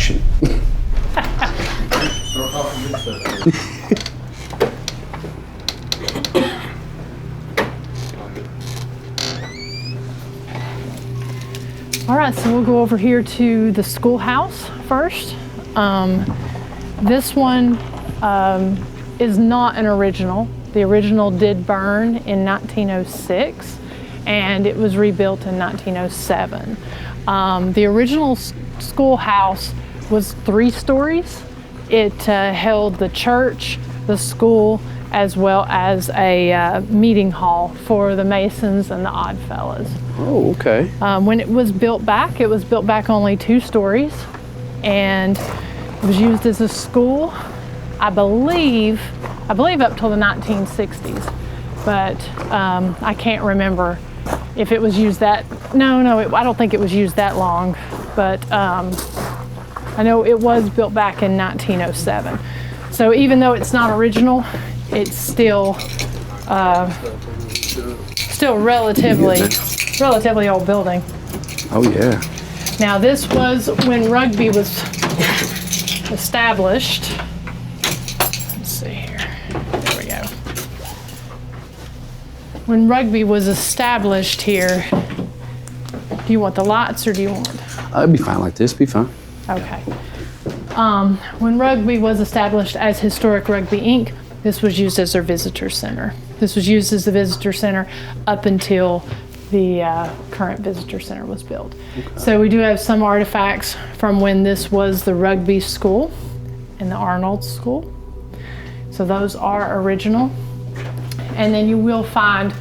Action. All right, so we'll go over here to the schoolhouse first. This one is not an original. The original did burn in 1906, and it was rebuilt in 1907. The original schoolhouse was 3 stories. It held the church, the school, as well as a meeting hall for the Masons and the Oddfellows. Oh, okay. When it was built back only 2 stories, and it was used as a school, I believe up till the 1960s, but I can't remember if it was used that, I don't think it was used that long, but I know it was built back in 1907. So even though it's not original, it's still relatively old building. Oh yeah. Now this was when rugby was established. Let's see here. There we go. When rugby was established here, do you want the lights or do you want? It'd be fine like this. Be fine. Okay. When rugby was established as Historic Rugby Inc., this was used as their visitor center. This was used as the visitor center up until the current visitor center was built. Okay. So we do have some artifacts from when this was the rugby school and the Arnold School. So those are original. And then you will find,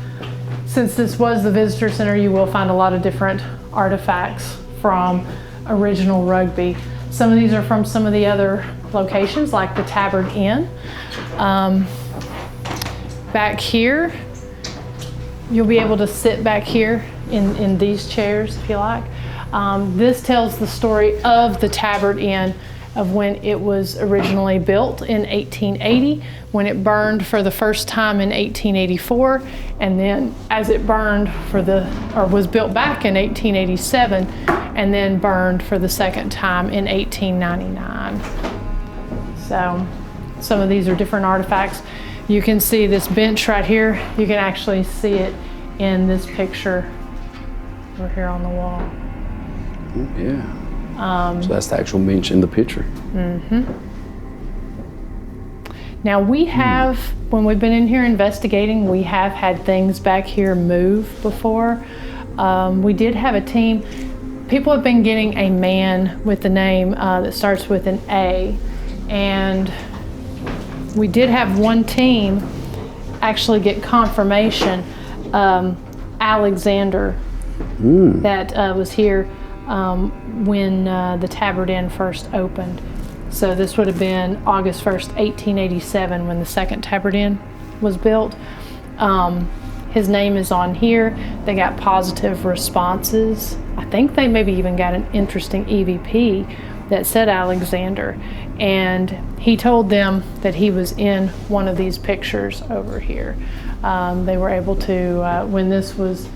since this was the visitor center, you will find a lot of different artifacts from original rugby. Some of these are from some of the other locations, like the Tabard Inn. Back here, you'll be able to sit back here in these chairs if you like. This tells the story of the Tabard Inn, of when it was originally built in 1880, when it burned for the first time in 1884, and then as it burned was built back in 1887, and then burned for the second time in 1899. So some of these are different artifacts. You can see this bench right here. You can actually see it in this picture over here on the wall. Yeah. So that's the actual bench in the picture. Mm-hmm. Now we have, when we've been in here investigating, we have had things back here move before. We did have a team. People have been getting a man with the name that starts with an A, and we did have one team actually get confirmation. Alexander, that was here when the Tabard Inn first opened. So this would have been August 1st, 1887, when the second Tabard Inn was built. His name is on here. They got positive responses. I think they maybe even got an interesting EVP that said Alexander. And he told them that he was in one of these pictures over here. They were able to, when this was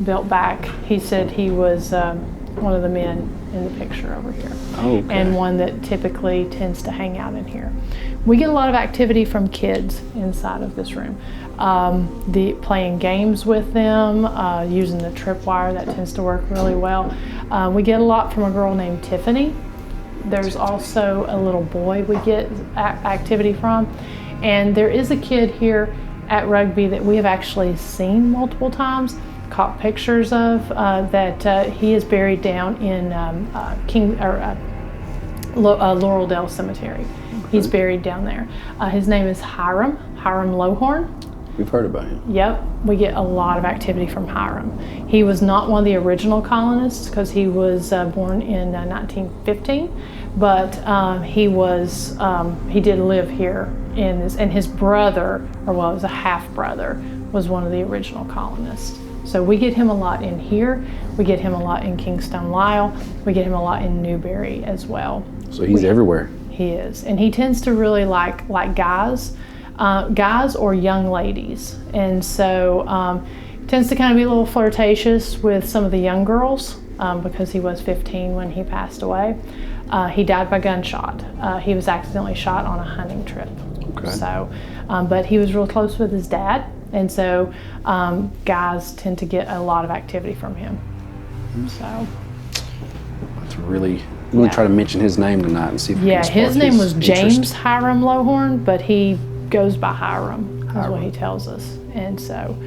built back, he said he was one of the men in the picture over here. Oh, okay. And one that typically tends to hang out in here. We get a lot of activity from kids inside of this room. Playing games with them, using the tripwire, that tends to work really well. We get a lot from a girl named Tiffany. There's also a little boy we get activity from. And there is a kid here at rugby that we have actually seen multiple times, caught pictures of, that he is buried down in Laureldale Cemetery. He's buried down there. His name is Hiram Lohorn. We've heard about him. Yep, we get a lot of activity from Hiram. He was not one of the original colonists because he was born in 1915, but he did live here and his brother, or well, it was a half-brother, was one of the original colonists. So we get him a lot in here. We get him a lot in Kingstone Lisle. We get him a lot in Newberry as well. So he's everywhere. He is, and he tends to really like guys or young ladies, and so tends to kind of be a little flirtatious with some of the young girls because he was 15 when he passed away. He died by gunshot. He was accidentally shot on a hunting trip. Okay. So, but he was real close with his dad, and so guys tend to get a lot of activity from him. So. That's really. I'm going to try to mention his name tonight and see if we can spark his name was interest. James Hiram Lowhorn, but he goes by Hiram, is what he tells us. And so,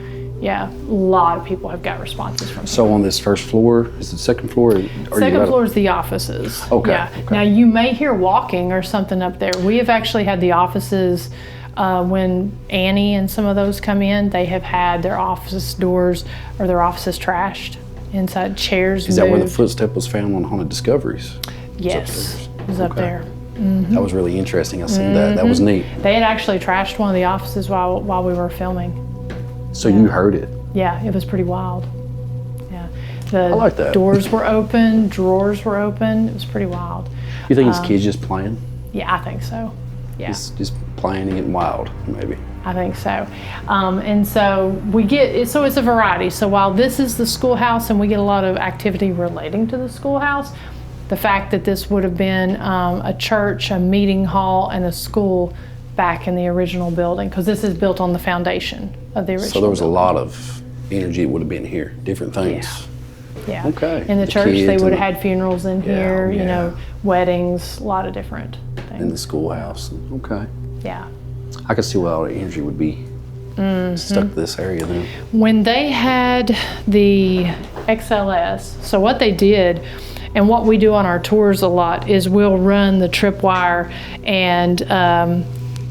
yeah, a lot of people have got responses from him. So on this first floor, is it second floor? Second floor is the offices. Okay. Yeah. Okay. Now you may hear walking or something up there. We have actually had the offices when Annie and some of those come in. They have had their office doors or their offices trashed. Inside chairs. Is that where the footstep was found on Haunted Discoveries? Yes, it was up there. That was really interesting. I seen that. That was neat. They had actually trashed one of the offices while we were filming. So you heard it? Yeah, it was pretty wild. Yeah, I like that. Doors were open, drawers were open. It was pretty wild. You think his kid's just playing? Yeah, I think so. Yeah. He's just playing and getting wild, maybe. I think so. And so we get, so it's a variety. So while this is the schoolhouse and we get a lot of activity relating to the schoolhouse, the fact that this would have been a church, a meeting hall, and a school back in the original building, because this is built on the foundation of the original So there was building. a lot of energy that would have been here, different things. Yeah. Okay. In the church, they kids would and- have had funerals in here, you yeah. know, weddings, a lot of different things. In the schoolhouse. Okay. Yeah. I could see why all the energy would be stuck to this area then. When they had the XLS, so what they did, and what we do on our tours a lot, is we'll run the tripwire, and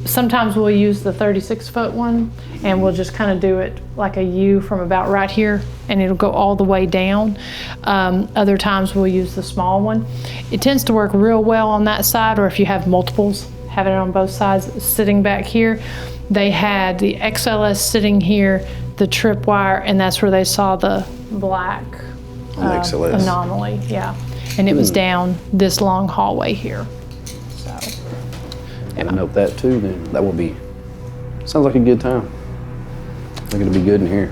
sometimes we'll use the 36-foot one, and we'll just kind of do it like a U from about right here, and it'll go all the way down. Other times we'll use the small one. It tends to work real well on that side, or if you have multiples, having it on both sides, sitting back here. They had the XLS sitting here, the tripwire, and that's where they saw the black On the XLS. anomaly, yeah. And it was down this long hallway here. So, Yeah. Note that too then. That will be, sounds like a good time. I think it'll be good in here.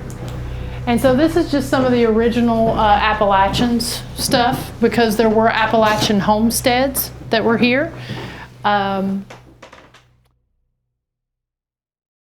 and so this is just some of the original Appalachians stuff, because there were Appalachian homesteads that were here.